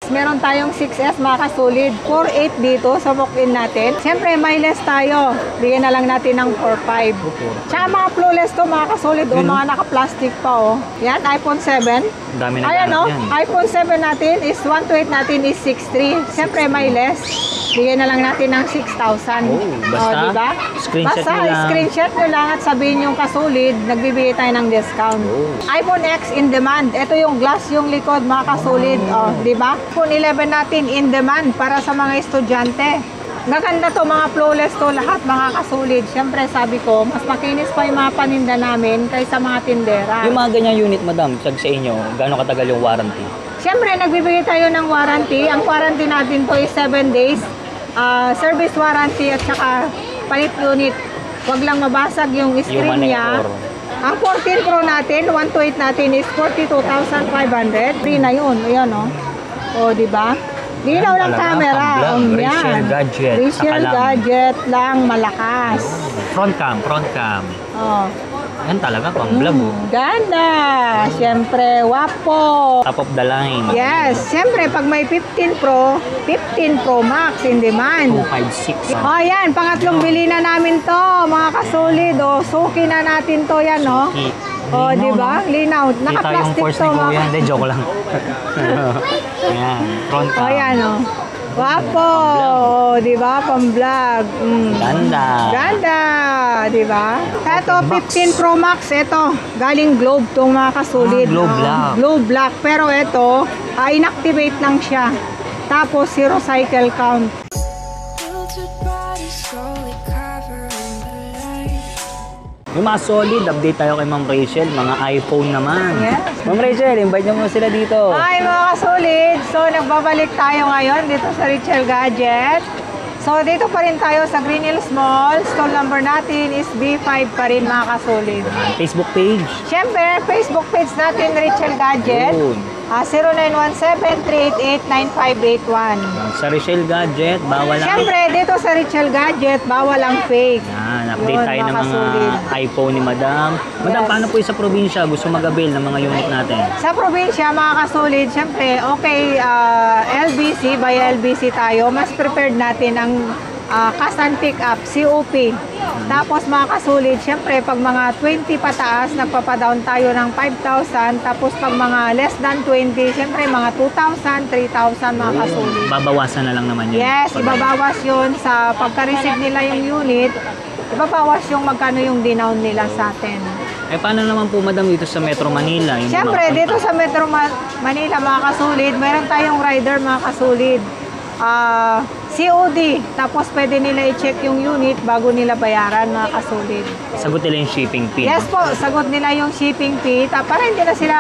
Meron tayong 6S mga kasulid. 4.8 dito sa walk-in natin. Siyempre, may less tayo. Bigyan na lang natin ng 4.5. Tsaka mga flawless to mga kasulid. O, mga naka-plastic pa o. Yan, iPhone 7. Dami na Ayan o, yan. iPhone 7 natin is 128 natin is 6.3. Siyempre, may less. Bigyan na lang natin ng 6,000. Basta, diba? Screenshot Basta, nyo lang. screenshot nyo lang at sabihin yung kasulid, nagbibigay tayo ng discount. iPhone X in demand. Ito yung glass yung likod, mga kasulid. Di ba? iPhone 11 natin in demand para sa mga estudyante. Maganda to, mga flawless to lahat, mga kasulid. Siyempre, sabi ko, mas makinis pa yung mga paninda namin kaysa mga tindera. Yung mga ganyang unit, madam, sa inyo, gaano katagal yung warranty? Siyempre, nagbibigay tayo ng warranty. Ang warranty natin to is 7 days. Service warranty at saka palit unit. Huwag lang mabasag yung screen niya. Ang 14 Pro natin, 128 natin is 42,500. Free na yun. Ayan o. O, diba? Dinaw lang camera. Rachel Gadget. Rachel Gadget lang, malakas. Front cam. O. Yan talaga, pang vlog. Ganda! Siyempre, wapo. Top of the line. Yes. Siyempre, pag may 15 Pro Max in demand. 256. O, yan. Pangatlong bili na namin to, mga kasulid. O, suki na natin to yan, o. O, di ba? Linaw. Naka-plastic to, mga. Hindi, joke lang. Yan, front cam. O, yan, o. Wapo. O, di ba? Pang-vlog. Ganda. Ganda. Di ba? Ito, 15 Pro Max. Ito, galing Globe tong mga kasulid. Globe Black. Globe Black. Pero ito, inactivate lang siya. Tapos, zero cycle count. Yung mga solid, update tayo kay Ma'am Rachel, mga iPhone naman. Yes. Ma'am Rachel, invite nyo mo sila dito. Hi mga kasulid! So nagbabalik tayo ngayon dito sa Rachel Gadget. So dito pa rin tayo sa Green Hills Mall. Stall number natin is B5 pa rin mga kasulid. Facebook page. Siyempre, Facebook page natin Rachel Gadget. 0917-388-9581. Sa Rachel Gadget, bawal lang. Siyempre, dito sa Rachel Gadget, bawal ang fake. Yan, update Yun, tayo ng mga kasulid. iPhone ni Madam. Madam, Yes. paano po yung sa probinsya? Gusto mag-avail ng mga unit natin? Sa probinsya, mga kasulid, siyempre, okay, LBC, by LBC tayo, mas prepared natin ang cash and pick up, COP. Tapos mga kasulid, siyempre, pag mga 20 pataas, nagpapadown tayo ng 5,000. Tapos pag mga less than 20, siyempre, mga 2,000, 3,000 mga kasulid. Babawasan na lang naman yun. Yes, ibabawas yun sa pagka-receive nila yung unit. Ibabawas yung magkano yung dinown nila sa atin. Eh, paano naman po, Madam, dito sa Metro Manila? Yung Siyempre, dito sa Metro Manila, mga kasulid, meron tayong rider, mga kasulid. COD, tapos pwede nila i-check yung unit bago nila bayaran, mga kasulid. sagot nila yung shipping fee. Yes po, sagot nila yung shipping fee, para hindi na sila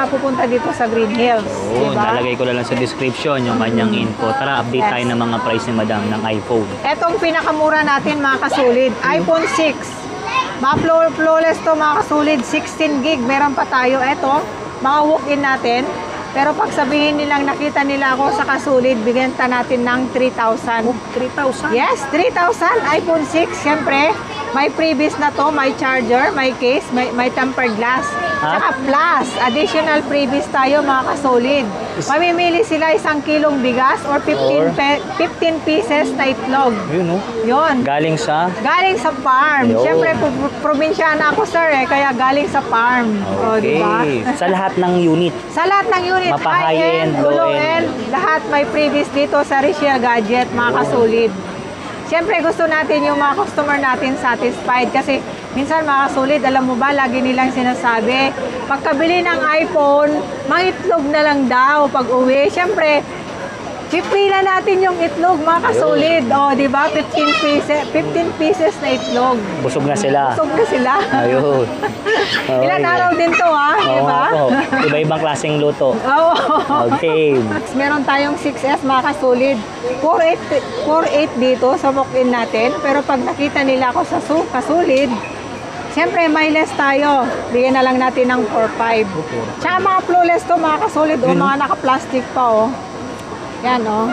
pupunta dito sa Green Hills. Oo, Diba? lalagay ko na lang sa description yung kanyang info. Tara, update Yes. tayo ng mga price ni Madam ng iPhone. Etong pinakamura natin, mga kasulid, iPhone 6. Mga flawless to, mga kasulid, 16 gig, meron pa tayo. Eto, mga walk-in natin. Pero pag sabihin nilang nakita nila ako sa kasulid, bigyan ta natin ng 3,000. 3,000? Yes, 3,000. iPhone 6, syempre, may previous na to, may charger, may case, may tempered glass. Saka plus, additional previous tayo, mga kasolid. Mamimili sila 1 kilong bigas or 15 pieces na itlog. Yun, no? Yun. Galing sa? Galing sa farm. Ayun. Siyempre, probinsyana ako, sir, kaya galing sa farm. O, Okay. diba? Sa lahat ng unit. Sa lahat ng unit, Mapa-high-end, low-end, lahat may previous dito sa Rachel Gadget, mga kasulid. Siyempre, gusto natin yung mga customer natin satisfied kasi minsan mga kasulid, alam mo ba, lagi nilang sinasabi, pagkabili ng iPhone, mangitlog na lang daw pag uwi. Siyempre, pipila natin yung itlog, mga kasulid. O, di ba? 15 pieces na itlog. Busog na sila. Busog na sila. Ayun. Ilan araw din to, ha? Di Oo ba? nga po. Iba-ibang klaseng luto. Oo. Okay. Meron tayong 6S, mga kasulid. 4.8 dito sa walk-in natin. Pero pag nakita nila ako sa kasulid, siyempre may less tayo. Bigyan na lang natin ng 4.5. Tsaka mga flawless to, mga kasulid. O, mga naka-plastic pa, o. Yan, o.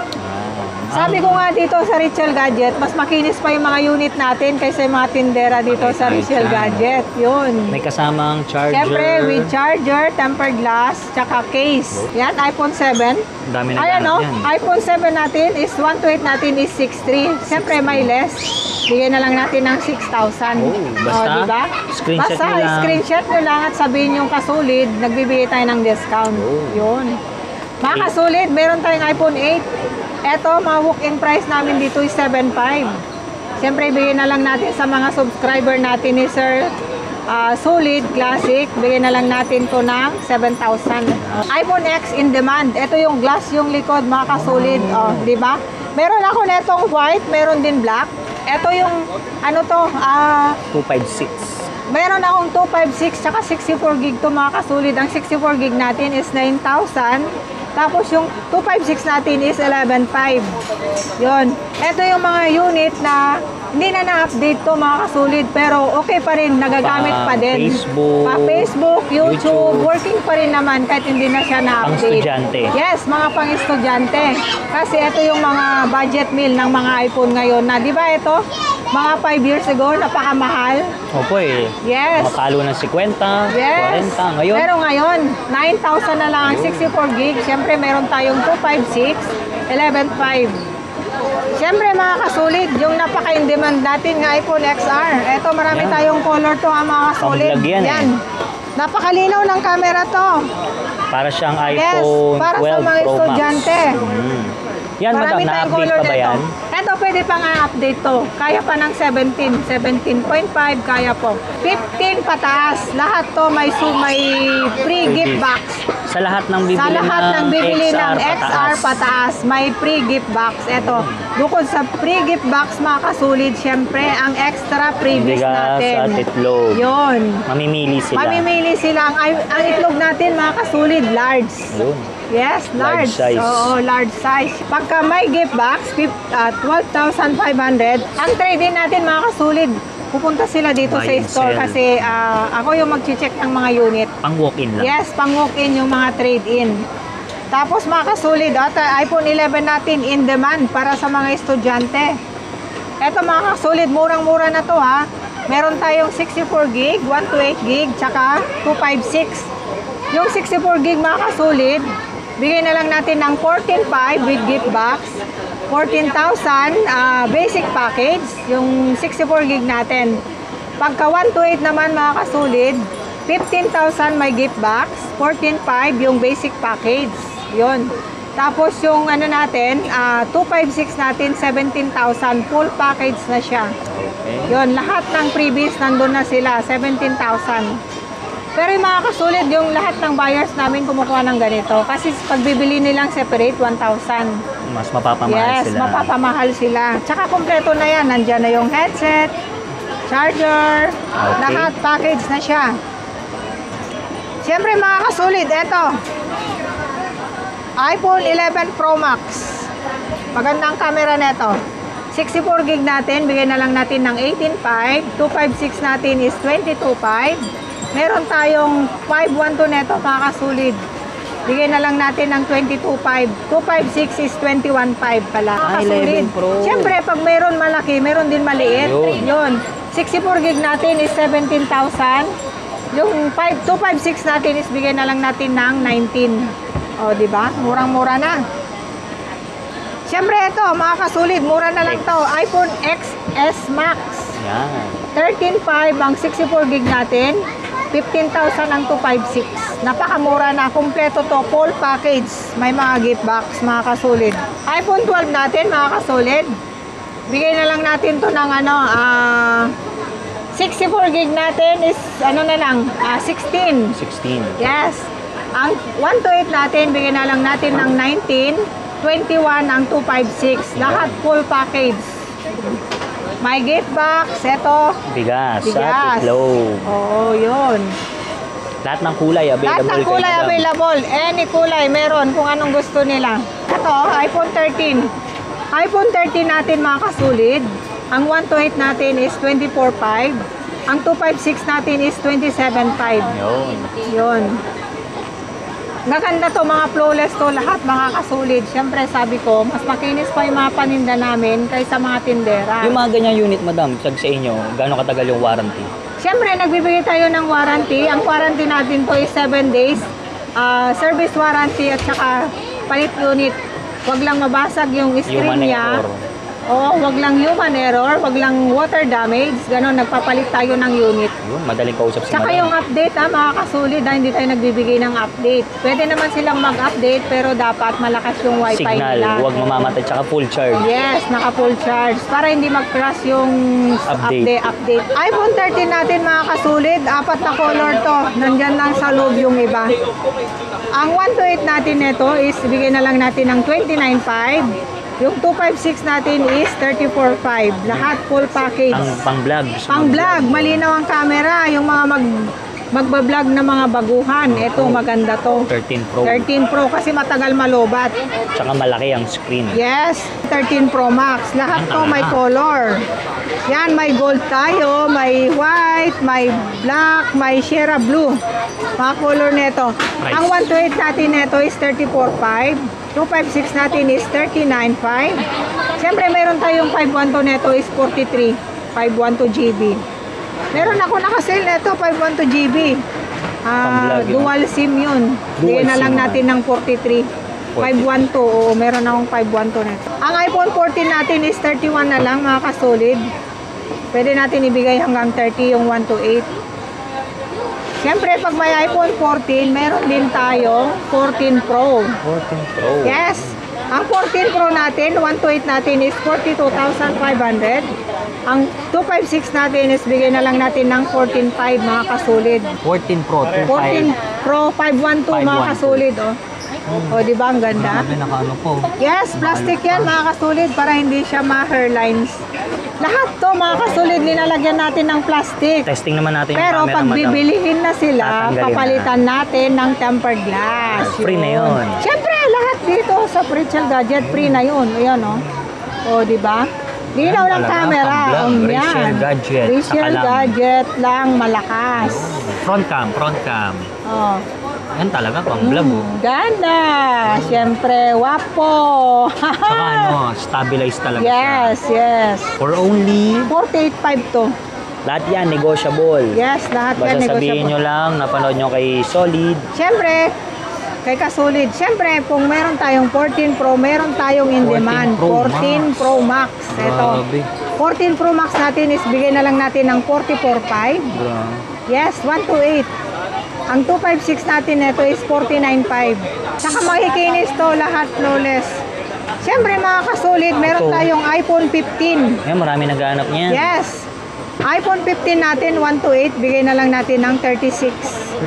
Sabi ko nga dito sa Richel Gadget, mas makinis pa yung mga unit natin kaysa yung mga tindera dito sa Richel Gadget. Yun. May kasamang charger. Siyempre, with charger, tempered glass, tsaka case. Yan, iPhone 7. Dami na Ayan o, yan. iPhone 7 natin is 128 natin is 6.3. Siyempre, may less. Bigyan na lang natin ng 6,000. Basta diba? screenshot Basta nyo lang. screenshot nyo lang at sabihin yung kasulid, nagbibigay tayo ng discount. Yun. Mga kasulid, meron tayong iPhone 8. Eto, mga walk-in price namin dito is 7.5. Siyempre, bigyan na lang natin sa mga subscriber natin ni Sir Solid Classic. Bigyan na lang natin to ng 7,000. iPhone X in demand. Ito yung glass, yung likod, mga kasulid. Di ba? Meron ako netong white, meron din black. Ito yung, ano to, 256. meron akong 256 tsaka 64 gig to, mga kasulid. Ang 64 gig natin is 9,000. Tapos yung 256 natin is 11.5. Yun. Ito yung mga unit na hindi na na-update to, mga kasulid, pero okay pa rin, nagagamit pa din. Facebook, YouTube, working pa rin naman kahit hindi na siya na-update. Pang-estudyante. Yes, mga pang-estudyante. Kasi ito yung mga budget meal ng mga iPhone ngayon na, di ba ito? Mga 5 years ago, napakamahal. Opo eh. Yes. Makalo ng 50, Yes. 40. Ngayon, Pero ngayon, 9,000 na lang ang 64 gig. Siyempre, meron tayong 256, 11.5. Siyempre, mga kasulid, yung napaka-in-demand natin ng iPhone XR. Ito, marami Yan. tayong color to, mga kasulid. Pang-vlog yan, Yan. Napakalinaw ng camera to. para siyang Yes, iPhone para 12 sa mga Pro Max. estudyante. Yan, madam, Marami tayong na-update color pa ba nito. yan? Ito, pwede pa nga update to. Kaya pa ng 17, 17.5, kaya po. 15 pataas. Lahat to may free gift box. Sa lahat ng bibili, Sa lahat ng bibili ng XR pataas. pataas, may free gift box. Ito, bukod sa free gift box, mga kasulid, syempre, ang extra freebies Bigas natin. at itlog. Yun. Mamimili sila. Mamimili sila. Ang itlog natin, mga kasulid, large. Yun. Yes, large. Large size. Oo, large size. Pagka may gift box, 12,500. Ang trade-in natin, mga kasulid, pupunta sila dito Buy sa and store sell. kasi ako yung mag-check ng mga unit. Pang walk-in lang. Yes, pang walk-in yung mga trade-in. Tapos mga kasulid, iPhone 11 natin in demand para sa mga estudyante. Eto, mga kasulid, murang-mura na to ha. Meron tayong 64 gig, 128 gig, tsaka 256. Yung 64 gig, mga kasulid, bigay na lang natin ng 14.5 with gift box. 14,000 basic package, yung 64 gig natin. Pagka 128 naman, mga kasulid, 15,000 may gift box, 14.5 yung basic package. Yun. Tapos yung ano natin, 256 natin, 17,000 full package na siya. Okay. Yun, lahat ng freebies nandun na sila, 17,000. Pero yung mga kasulid, yung lahat ng buyers namin kumukuha ng ganito. Kasi pag bibili nilang separate, 1,000. Mas mapapamahal Yes, sila. mapapamahal sila. Tsaka kompleto na yan. Nandyan na yung headset, charger, Okay. lahat package na siya. Siyempre mga kasulid, eto. iPhone 11 Pro Max. Magandang camera neto. 64 gig natin, bigyan na lang natin ng 18.5. 256 natin is 22.5. Meron tayong 512 neto, mga kasulid. Bigyan na lang natin ng 22.5. 256 is 21.5 pala. Mga kasulid. 11 Pro. Siyempre, pag meron malaki, meron din maliit. Ayun. Yun. 64 gig natin is 17,000. Yung 256 natin is bigyan na lang natin ng 19. O, di ba? Murang-mura na. Siyempre, ito, mga kasulid, mura na lang to. iPhone XS Max. Yan. 13.5 ang 64 gig natin. 15,000 ang 256. Napakamura na. Kompleto to. Full package. May mga gift box, mga kasulid. iPhone 12 natin, mga kasulid. Bigay na lang natin to ng 64 gig natin is ano na lang, 16. 16. Yes. Ang 128 natin, bigyan na lang natin ng 19. 21 ang 256. Lahat full package. May gift box, eto. Bigas. At Bigas. itlog. Oo, yun. Lahat ng kulay available. Lahat ng kay kulay madam. available. Any kulay meron kung anong gusto nila. Ito, iPhone 13. iPhone 13 natin, mga kasulid. Ang 128 natin is 24.5. Ang 256 natin is 27.5. Yun. Yun. Gaganda to, mga flawless to, lahat mga kasulid. Siyempre, sabi ko, mas makinis pa yung mga paninda namin kaysa mga tindera. Yung mga ganyang unit, madam, sa inyo, gaano katagal yung warranty? Siyempre, nagbibigay tayo ng warranty. Ang warranty natin to is 7 days. Service warranty at saka palit unit. Huwag lang mabasag yung screen Human niya. error. Oo, wag lang human error, wag lang water damage. Ganon, nagpapalit tayo ng unit. Yun, madaling kausap si Tsaka madam. yung update mga kasulid, hindi tayo nagbibigay ng update. Pwede naman silang mag-update pero dapat malakas yung wifi Signal, nila. huwag mamamatay, tsaka full charge. Yes, naka full charge para hindi mag-crash yung update. iPhone 13 natin mga kasulid, 4 na color to. Nandyan lang sa loob yung iba. Ang 128 natin nito is bigyan na lang natin ng 29.5. Yung 256 natin is 34.5. Lahat full package. Ang pang-vlog. Pang-vlog, malinaw ang camera. Yung mga magbablog na mga baguhan. Ito, maganda to. 13 Pro. 13 Pro kasi matagal malobat. Tsaka malaki ang screen. Yes, 13 Pro Max. Lahat to may color. Yan, may gold tayo, may white, may black, may Sierra blue. Mga color nito. Price. Ang 128 natin nito is 34.5. 256 natin is 39.5. Siyempre, meron tayong 512 nito is 43. 512 GB. Meron ako nakasale nito, 512 GB. Pang-vlog yun. Dual SIM yun. Bigyan na SIM lang yun. natin ng 43. 512, oo, meron akong 512 nito. Ang iPhone 14 natin is 31 na lang, mga kasolid. Pwede natin ibigay hanggang 30 yung 128. Siyempre, pag may iPhone 14, meron din tayo 14 Pro. 14 Pro. Yes. Ang 14 Pro natin, 128 natin is 42,500. Ang 256 natin is bigay na lang natin ng 14.5 mga kasulid. 14 Pro, 14 Pro 512 mga kasulid. O, di ba ang ganda? Grabe, naka-ano po. Yes, plastic yan mga kasulid para hindi siya ma-hairlines. Lahat to mga kasulid, linalagyan natin ng plastic. Testing naman natin yung Pero camera, pag madam. bibilihin na sila, Tatanggalin papalitan natin ng tempered glass. Free na yun. Siyempre, lahat dito sa Rachel Gadget, free na yun. Ayan o. O, di ba? Linaw ng talaga, camera. pang-vlog, Rachel Gadget, Rachel saka lang. Gadget lang, malakas. Front cam. Oh. Yan talaga, pang-vlog. Ganda! Siyempre, wapo! Saka stabilize talaga Yes, yes. siya. For only, 48.5 to. lahat yan, negotiable. Yes, lahat yan Basta sabihin negotiable. nyo lang, napanood nyo kay Solid. Siyempre, kay Kasulid. Siyempre, kung meron tayong 14 Pro, meron tayong in 14 demand. Pro 14 Pro Max. Ito. Grabe. 14 Pro Max natin is bigay na lang natin ng 44.5. Grabe. Yes, 128. Ang 256 natin nito is 49.5. Saka makikinis to, lahat flawless. Siyempre mga kasulid, meron Ito. tayong iPhone 15. Yan, marami naghahanap niyan. Yes. iPhone 15 natin, 128. Bigay na lang natin ng 36.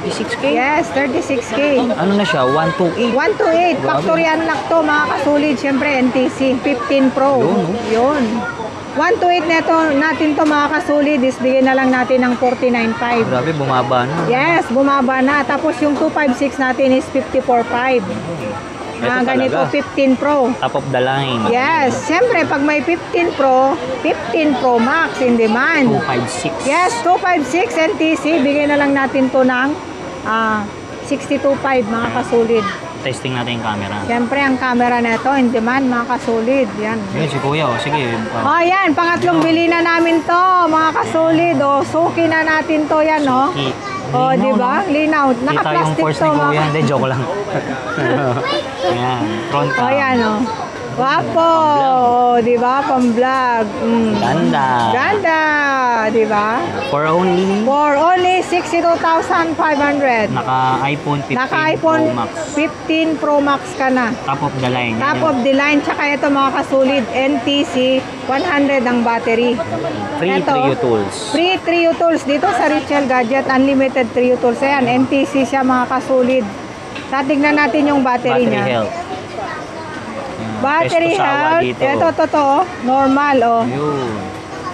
36K? Yes, 36K. Ano na siya? 128? 128. Grabe. Factory unlock to mga kasulid. Siyempre NTC 15 Pro. Yun, no? Yun. 128 neto natin to mga kasulid is bigyan na lang natin ng 49.5. Grabe, bumaba na. Yes, bumaba na. Tapos yung 256 natin is 54.5. Ito Ganito talaga. 15 Pro. Top of the line. Yes, siyempre pag may 15 Pro, 15 Pro Max in demand. 256. Yes, 256 NTC, bigyan na lang natin to ng 62.5 mga kasulid. Testing natin yung camera. Siyempre ang camera nito in demand mga kasulid. Yan. Yun, si Kuya, sige. Oh, yan, pangatlong bili na namin to mga kasulid. Oh, suki na natin to yan, oh. Oh, di ba? Linaw. Kita yung Naka-plastic force to ni Kuya. mga. Hindi, joke lang. Ayan, front cam. Oh, yan, oh. Wapo, oh, di ba? Pang-vlog. Ganda. Ganda, di ba? For only, For only 62,500. naka-iPhone 15 Naka-iPhone Pro Max. 15 Pro Max ka na. Top of the line. Top of the line. Tsaka ito mga kasulid, NTC 100 ang battery. Free Eto. Trio Tools. Free Trio Tools dito sa Rachel Gadget. Unlimited Trio Tools. Ayan, NTC siya mga kasulid. Tatignan natin yung battery, Battery niya. health. Battery Best to sawa health. dito. Ito, totoo. Normal, oh. Yun.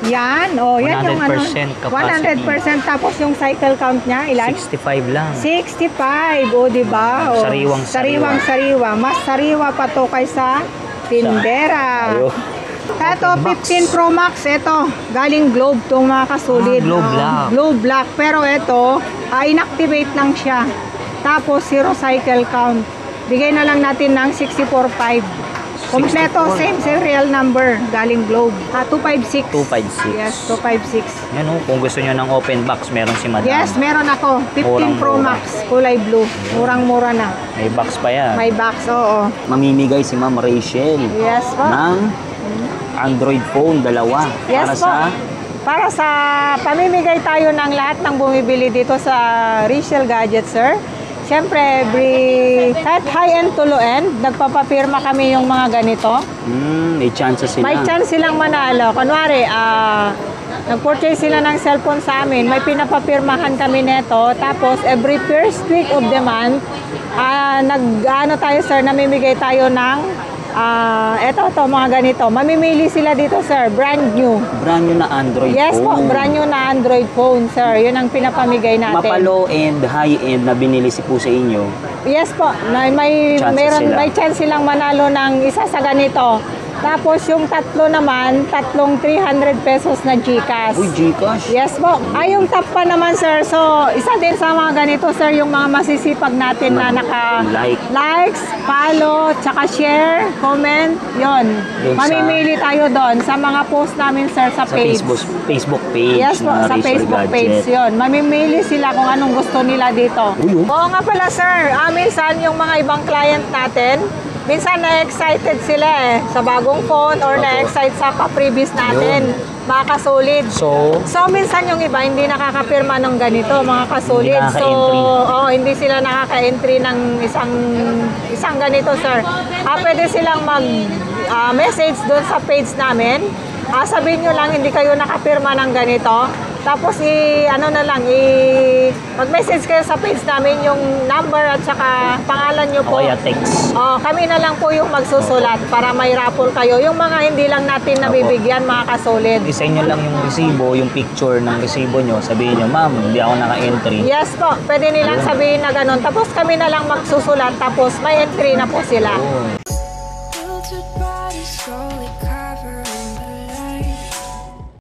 Yan, oh. Yan yung ano. 100% capacity. 100%. Tapos yung cycle count niya, ilan? 65 lang. 65, o di ba? O, Sariwang-sariwa. sariwa. Mas sariwa pa to kaysa tindera. Ayun. Ito, 15 Pro Max, ito. Galing Globe tong mga kasulid. Globe Black. Globe Black. Pero ito, inactivate lang siya. Tapos, 0 cycle count. Bigay na lang natin ng 64.5. Kompleto, 64. same serial number, galing Globe. 256. 256. Yes, 256. Yan o, kung gusto nyo ng open box, meron si Madam. Yes, meron ako. 15 Pro Murang-mura. Max, kulay blue. Murang-mura na. May box pa yan. May box, oo. Mamimigay si Ma'am Rachel Yes po. ng Android phone, dalawa. Yes para po. sa Para sa pamimigay tayo ng lahat ng bumibili dito sa Rachel Gadget, sir. Siyempre, kahit high-end to low-end, nagpapapirma kami yung mga ganito. may chances sila. May chance silang manalo. Kunwari, nag-purchase sila ng cellphone sa amin, may pinapapirmahan kami neto. Tapos, every first week of the month, namimigay tayo ng mga ganito. Mamimili sila dito, sir. Brand new. Brand new na Android Yes po, phone. brand new na Android phone, sir. Yun ang pinapamigay natin. Mapa-low end, high end na binili si po sa inyo. Yes po, may chance silang manalo ng isa sa ganito. Tapos yung tatlo naman, tatlong 300 pesos na GCash. Uy, Gcash. Yes po. Yung top pa naman, sir. So, isa din sa mga ganito, sir, yung mga masisipag natin na likes, follow, tsaka share, comment, yon. Doon Mamimili tayo doon sa mga post namin, sir, sa Sa page. Facebook page. Yes po, na sa Rachel Facebook Gadget. page yun. Mamimili sila kung anong gusto nila dito. Uy, oh. Oo nga pala, sir. Minsan yung mga ibang client natin, minsan na-excited sila sa bagong phone or na-excite sa pa-previous natin, mga kasulid. So, Minsan yung iba hindi nakakapirma ng ganito, mga kasulid. Hindi nakaka-entry. Hindi sila nakaka-entry ng isang ganito, sir. Pwede silang mag-message doon sa page namin. Sabihin nyo lang hindi kayo nakapirma ng ganito. Tapos mag-message kayo sa page namin yung number at saka pangalan nyo po. o kaya text. Kami na lang po yung magsusulat para may raffle kayo. Yung mga hindi lang natin nabibigyan, mga kasolid. Isa nyo lang yung resibo, yung picture ng resibo nyo. Sabihin nyo, ma'am, hindi ako naka-entry. Yes po, pwede nilang sabihin na ganun. Tapos kami na lang magsusulat, tapos may entry na po sila. Oh.